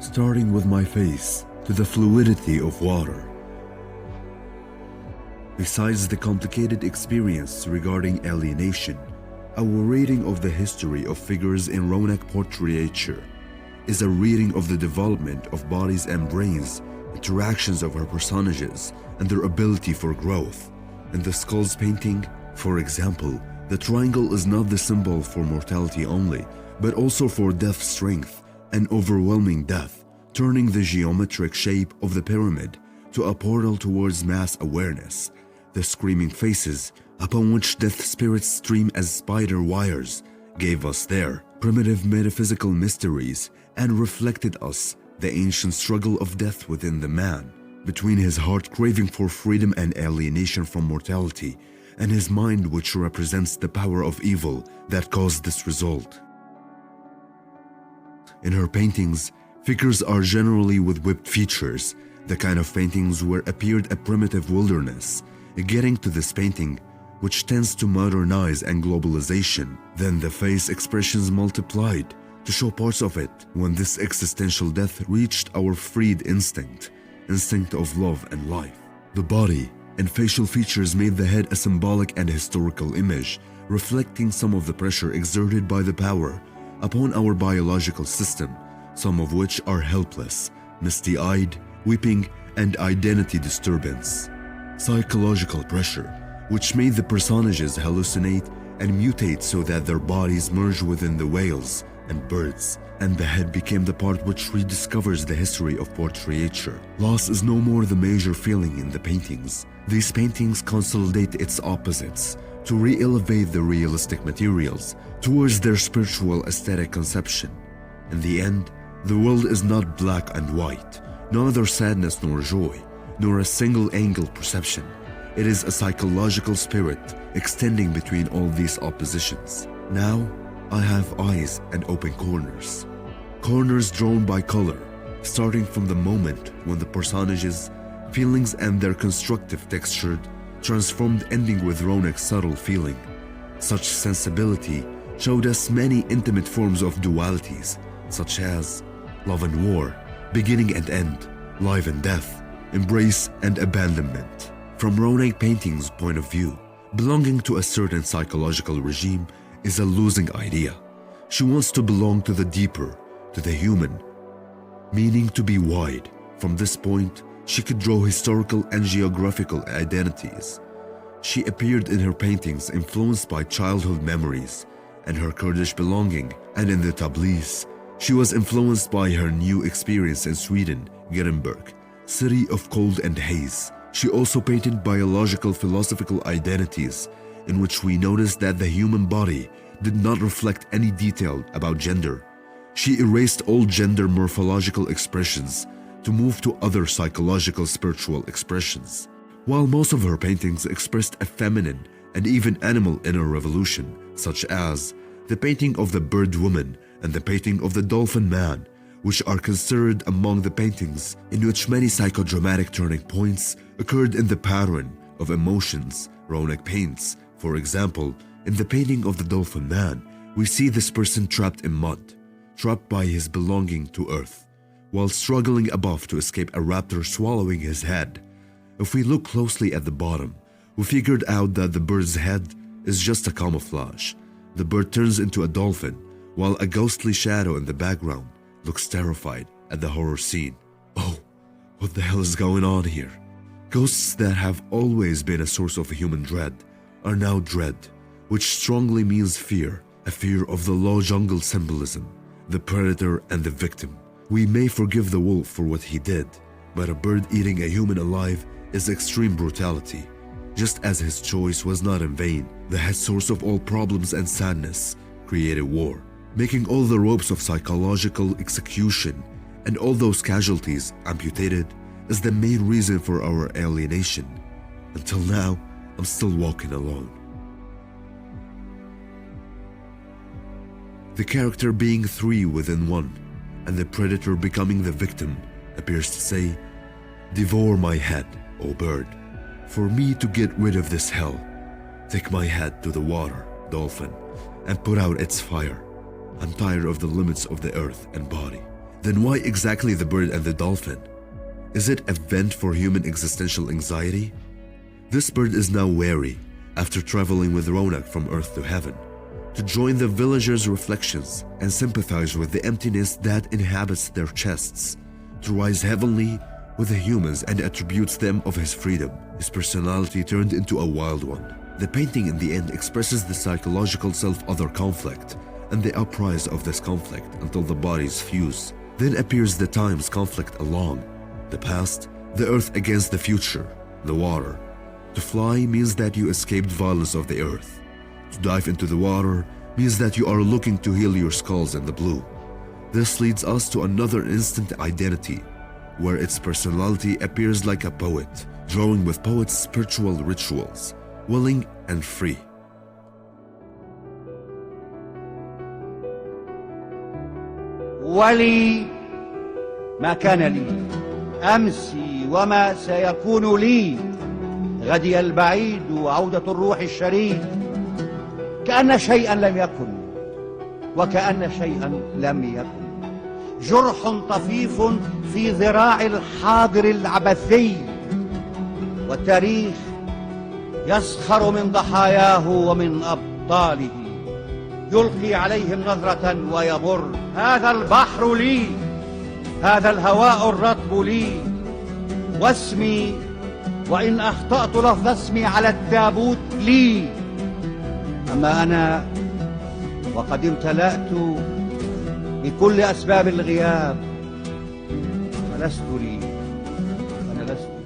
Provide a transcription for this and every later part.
starting with my face to the fluidity of water. Besides the complicated experience regarding alienation, our reading of the history of figures in ronak portraiture is a reading of the development of bodies and brains, interactions of her personages, and their ability for growth. In the skulls painting, for example, the triangle is not the symbol for mortality only, but also for death's strength and overwhelming death, turning the geometric shape of the pyramid to a portal towards mass awareness. The screaming faces, upon which death spirits stream as spider wires, gave us their primitive metaphysical mysteries and reflected us the ancient struggle of death within the man, between his heart craving for freedom and alienation from mortality, and his mind which represents the power of evil that caused this result. In her paintings, figures are generally with whipped features, the kind of paintings where appeared a primitive wilderness. Getting to this painting, which tends to modernize and globalization, then the face expressions multiplied to show parts of it when this existential death reached our freed instinct of love and life. The body and facial features made the head a symbolic and historical image, reflecting some of the pressure exerted by the power upon our biological system, some of which are helpless, misty-eyed, weeping, and identity disturbance. Psychological pressure, which made the personages hallucinate and mutate so that their bodies merge within the whales and birds, and the head became the part which rediscovers the history of portraiture. Loss is no more the major feeling in the paintings. These paintings consolidate its opposites to re-elevate the realistic materials towards their spiritual aesthetic conception. In the end, the world is not black and white, neither sadness nor joy, nor a single-angle perception. It is a psychological spirit extending between all these oppositions. Now, I have eyes and open corners. Corners drawn by color, starting from the moment when the personages' feelings and their constructive textured, transformed, ending with ronak's subtle feeling. Such sensibility showed us many intimate forms of dualities, such as love and war, beginning and end, life and death, embrace and abandonment. From ronak painting's point of view, belonging to a certain psychological regime is a losing idea. She wants to belong to the deeper, to the human, meaning to be wide. From this point, she could draw historical and geographical identities. She appeared in her paintings influenced by childhood memories and her Kurdish belonging, and in the Tabriz, she was influenced by her new experience in Sweden, Gothenburg, city of cold and haze. She also painted biological philosophical identities, in which we noticed that the human body did not reflect any detail about gender. She erased all gender morphological expressions to move to other psychological spiritual expressions. While most of her paintings expressed a feminine and even animal inner revolution, such as the painting of the bird woman and the painting of the dolphin man, which are considered among the paintings in which many psychodramatic turning points occurred in the pattern of emotions ronak paints. For example, in the painting of the dolphin man, we see this person trapped in mud, trapped by his belonging to earth, while struggling above to escape a raptor swallowing his head. If we look closely at the bottom, we figured out that the bird's head is just a camouflage. The bird turns into a dolphin, while a ghostly shadow in the background looks terrified at the horror scene. Oh, what the hell is going on here? Ghosts that have always been a source of human dread are now dread, which strongly means fear, a fear of the law jungle symbolism, the predator and the victim. We may forgive the wolf for what he did, but a bird eating a human alive is extreme brutality. Just as his choice was not in vain, the head source of all problems and sadness created war, making all the ropes of psychological execution and all those casualties amputated is the main reason for our alienation. Until now, I'm still walking alone. The character being three within one, and the predator becoming the victim, appears to say, "Devour my head, O bird, for me to get rid of this hell. Take my head to the water, dolphin, and put out its fire. I'm tired of the limits of the earth and body. Then why exactly the bird and the dolphin? Is it a vent for human existential anxiety? This bird is now weary, after traveling with ronak from earth to heaven, to join the villagers' reflections and sympathize with the emptiness that inhabits their chests, to rise heavenly with the humans and attributes them of his freedom, his personality turned into a wild one. The painting in the end expresses the psychological self-other conflict and the uprise of this conflict until the bodies fuse. Then appears the times conflict along, the past, the earth against the future, the water. To fly means that you escaped violence of the earth. To dive into the water means that you are looking to heal your skulls in the blue. This leads us to another instant identity, where its personality appears like a poet, drawing with poets' spiritual rituals, willing and free. ولي ما كان لي أمسي وما سيكون لي غدي البعيد وعودة الروح الشريد كأن شيئا لم يكن وكأن شيئا لم يكن جرح طفيف في ذراع الحاضر العبثي والتاريخ يسخر من ضحاياه ومن أبطاله يلقي عليهم نظرة ويمر هذا البحر لي هذا الهواء الرطب لي واسمي وإن أخطأت لفظ اسمي على التابوت لي أما أنا وقد امتلأت بكل أسباب الغياب فلست لي أنا لست لي.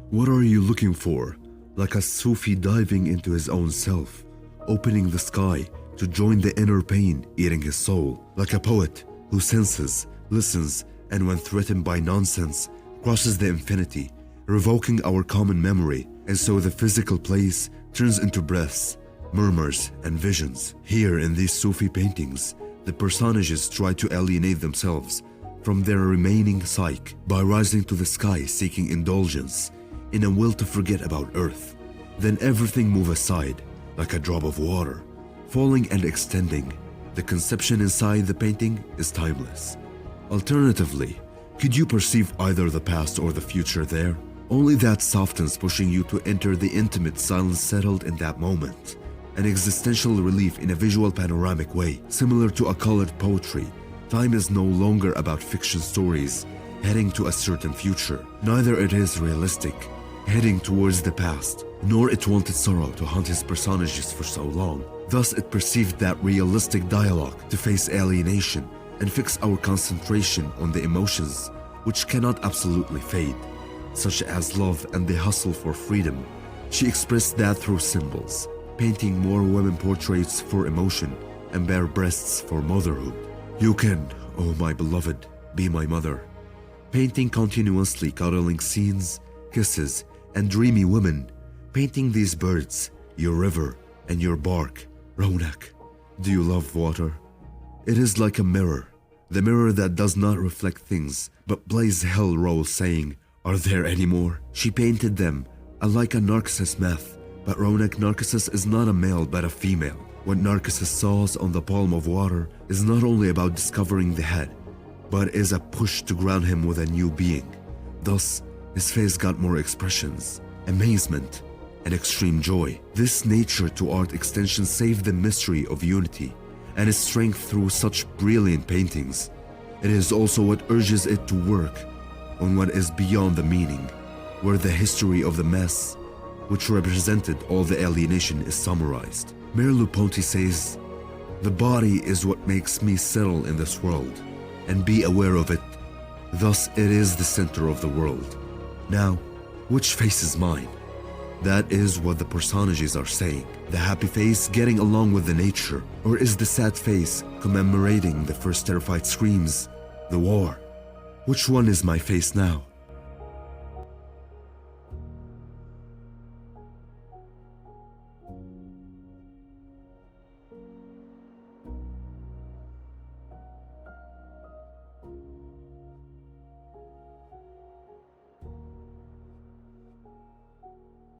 What are you looking for? Like a Sufi diving into his own self, opening the sky to join the inner pain eating his soul. Like a poet who senses, listens, and when threatened by nonsense, crosses the infinity, revoking our common memory, and so the physical place turns into breaths, murmurs, and visions. Here in these Sufi paintings, the personages try to alienate themselves from their remaining psyche by rising to the sky seeking indulgence, in a will to forget about earth. Then everything moves aside, like a drop of water, falling and extending. The conception inside the painting is timeless. Alternatively, could you perceive either the past or the future there? Only that softens, pushing you to enter the intimate silence settled in that moment. An existential relief in a visual panoramic way, similar to a colored poetry. Time is no longer about fiction stories heading to a certain future. Neither it is realistic, heading towards the past, nor it wanted sorrow to haunt his personages for so long. Thus it perceived that realistic dialogue to face alienation and fix our concentration on the emotions which cannot absolutely fade, such as love and the hustle for freedom. She expressed that through symbols, painting more women portraits for emotion and bare breasts for motherhood. You can, oh my beloved, be my mother. Painting continuously cuddling scenes, kisses, and dreamy women, painting these birds, your river, and your bark. Ronak, do you love water? It is like a mirror, the mirror that does not reflect things, but plays hell role saying, are there any more? She painted them, like a Narcissus myth, but Ronak Narcissus is not a male but a female. What Narcissus saws on the palm of water is not only about discovering the head, but is a push to ground him with a new being. Thus, his face got more expressions, amazement, and extreme joy. This nature to art extension saved the mystery of unity and its strength through such brilliant paintings. It is also what urges it to work on what is beyond the meaning, where the history of the mess which represented all the alienation, is summarized. Merleau-Ponty says, "The body is what makes me settle in this world and be aware of it. Thus it is the center of the world. Now, which face is mine?" That is what the personages are saying. The happy face getting along with the nature, or is the sad face commemorating the first terrified screams, the war? Which one is my face now?